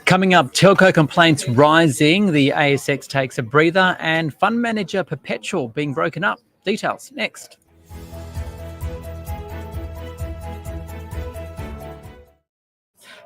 Coming up, telco complaints rising, the ASX takes a breather, and fund manager Perpetual being broken up. Details next.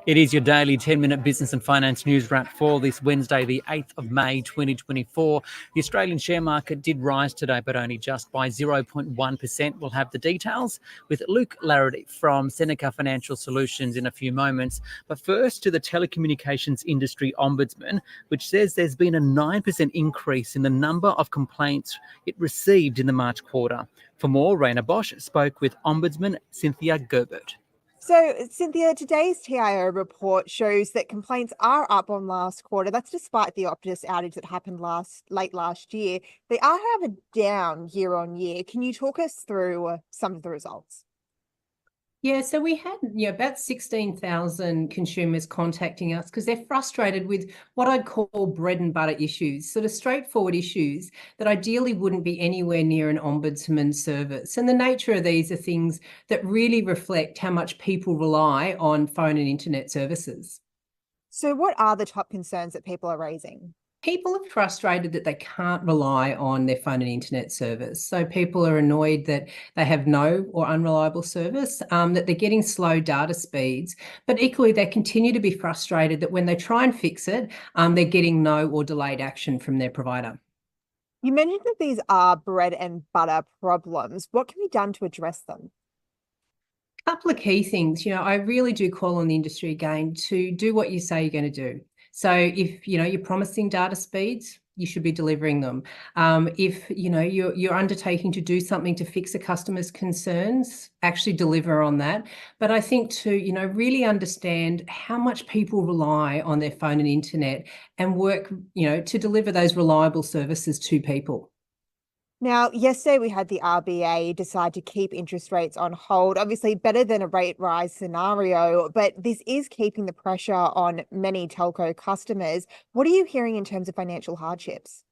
It is your daily 10-minute business and finance news wrap for this Wednesday, the 8th of May, 2024. The Australian share market did rise today, but only just by 0.1%. We'll have the details with Luke Laretive from Seneca Financial Solutions in a few moments. But first to the telecommunications industry ombudsman, which says there's been a 9% increase in the number of complaints it received in the March quarter. For more, Rhayna Bosch spoke with Ombudsman Cynthia Gebert. So, Cynthia, today's TIO report shows that complaints are up on last quarter. That's despite the Optus outage that happened late last year. They are, however, down year on year. Can you talk us through some of the results? Yeah, so we had about 16,000 consumers contacting us because they're frustrated with what I'd call bread and butter issues, sort of straightforward issues that ideally wouldn't be anywhere near an ombudsman service. And the nature of these are things that really reflect how much people rely on phone and internet services. So what are the top concerns that people are raising? People are frustrated that they can't rely on their phone and internet service. So people are annoyed that they have no or unreliable service, that they're getting slow data speeds, but equally they continue to be frustrated that when they try and fix it, they're getting no or delayed action from their provider. You mentioned that these are bread and butter problems. What can be done to address them? A couple of key things. I really do call on the industry again to do what you say you're going to do. So if you're promising data speeds, you should be delivering them. If you're undertaking to do something to fix a customer's concerns, actually deliver on that. But I think to really understand how much people rely on their phone and internet and work to deliver those reliable services to people. Now, yesterday we had the RBA decide to keep interest rates on hold, obviously better than a rate rise scenario, but this is keeping the pressure on many telco customers. What are you hearing in terms of financial hardships?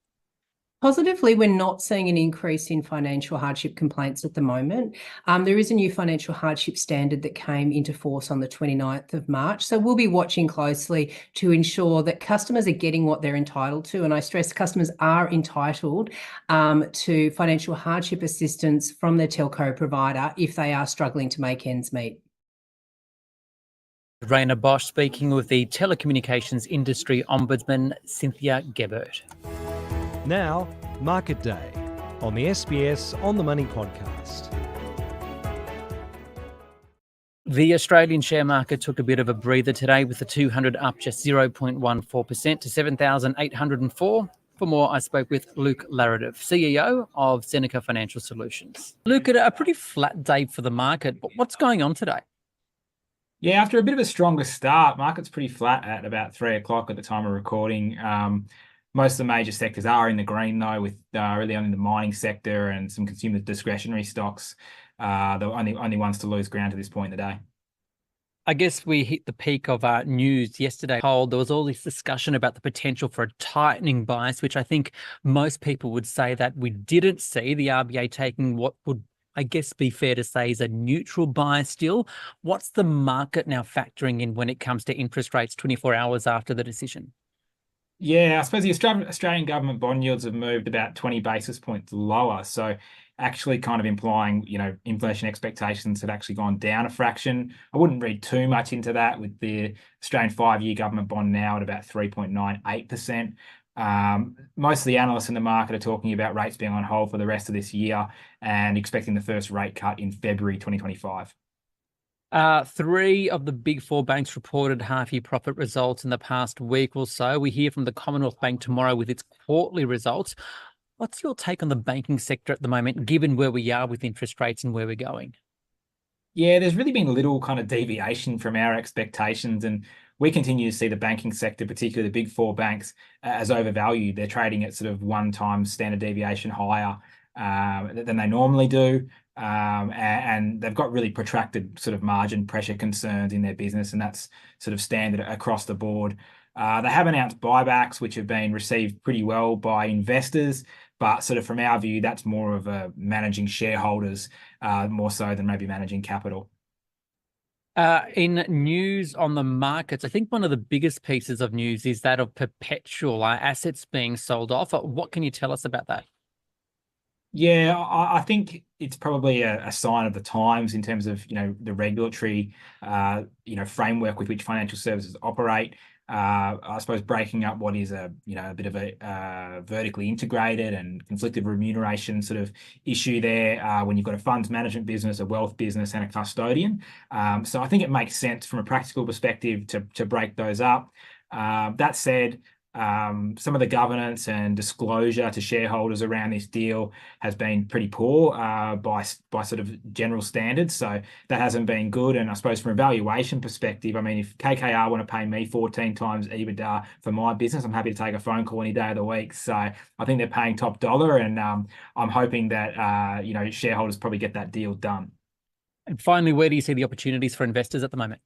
Positively, we're not seeing an increase in financial hardship complaints at the moment. There is a new financial hardship standard that came into force on the 29th of March. So we'll be watching closely to ensure that customers are getting what they're entitled to. And I stress customers are entitled to financial hardship assistance from their telco provider if they are struggling to make ends meet. Rhayna Bosch speaking with the telecommunications industry ombudsman Cynthia Gebert. Now, Market Day on the SBS On The Money podcast. The Australian share market took a bit of a breather today with the 200 up just 0.14% to 7,804. For more, I spoke with Luke Laretive, CEO of Seneca Financial Solutions. Luke, a pretty flat day for the market, but what's going on today? Yeah, after a bit of a stronger start, market's pretty flat at about 3 o'clock at the time of recording. Most of the major sectors are in the green, though, with really only the mining sector and some consumer discretionary stocks, the only ones to lose ground to this point in the day. I guess we hit the peak of our news yesterday. There was all this discussion about the potential for a tightening bias, which I think most people would say that we didn't see. The RBA taking what would, I guess, be fair to say is a neutral bias still. What's the market now factoring in when it comes to interest rates 24 hours after the decision? Yeah, I suppose the Australian government bond yields have moved about 20 basis points lower. So actually kind of implying, inflation expectations had actually gone down a fraction. I wouldn't read too much into that with the Australian 5-year government bond now at about 3.98%. Most of the analysts in the market are talking about rates being on hold for the rest of this year and expecting the first rate cut in February 2025. 3 of the big 4 banks reported half-year profit results in the past week or so. We hear from the Commonwealth Bank tomorrow with its quarterly results. What's your take on the banking sector at the moment, given where we are with interest rates and where we're going? Yeah, there's really been little kind of deviation from our expectations, and we continue to see the banking sector, particularly the big 4 banks, as overvalued. They're trading at sort of 1 time standard deviation higher than they normally do. And they've got really protracted sort of margin pressure concerns in their business, and that's sort of standard across the board. They have announced buybacks, which have been received pretty well by investors, but sort of from our view, that's more of a managing shareholders, more so than maybe managing capital. In news on the markets, I think one of the biggest pieces of news is that of Perpetual assets being sold off. What can you tell us about that? Yeah, I think it's probably a sign of the times in terms of, the regulatory, framework with which financial services operate. I suppose breaking up what is a bit of a vertically integrated and conflicted remuneration sort of issue there when you've got a funds management business, a wealth business, and a custodian. So I think it makes sense from a practical perspective to break those up. That said, some of the governance and disclosure to shareholders around this deal has been pretty poor by sort of general standards. So that hasn't been good. And I suppose from a valuation perspective, I mean, if KKR want to pay me 14 times EBITDA for my business, I'm happy to take a phone call any day of the week. So I think they're paying top dollar, and I'm hoping that shareholders probably get that deal done. And finally, where do you see the opportunities for investors at the moment?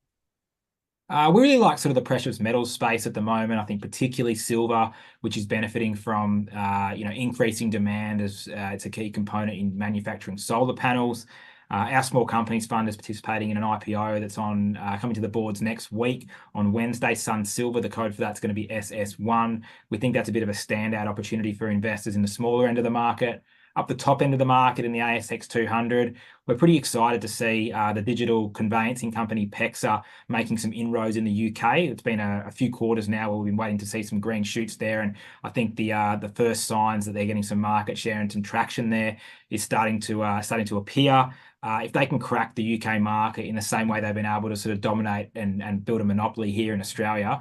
We really like sort of the precious metals space at the moment. I think particularly silver, which is benefiting from increasing demand as it's a key component in manufacturing solar panels. Our small companies fund is participating in an IPO that's coming to the boards next week on Wednesday. Sun Silver, the code for that's going to be SS1. We think that's a bit of a standout opportunity for investors in the smaller end of the market. Up the top end of the market in the ASX 200, we're pretty excited to see the digital conveyancing company PEXA making some inroads in the UK. It's been a few quarters now where we've been waiting to see some green shoots there, and I think the first signs that they're getting some market share and some traction there is starting to appear. If they can crack the UK market in the same way they've been able to sort of dominate and build a monopoly here in Australia,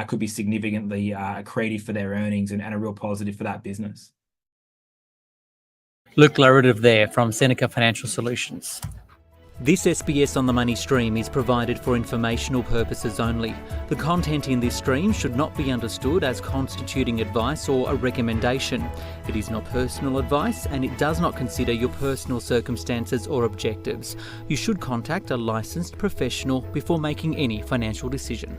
could be significantly accretive for their earnings and a real positive for that business. Luke Laretive there from Seneca Financial Solutions. This SBS On The Money stream is provided for informational purposes only. The content in this stream should not be understood as constituting advice or a recommendation. It is not personal advice, and it does not consider your personal circumstances or objectives. You should contact a licensed professional before making any financial decision.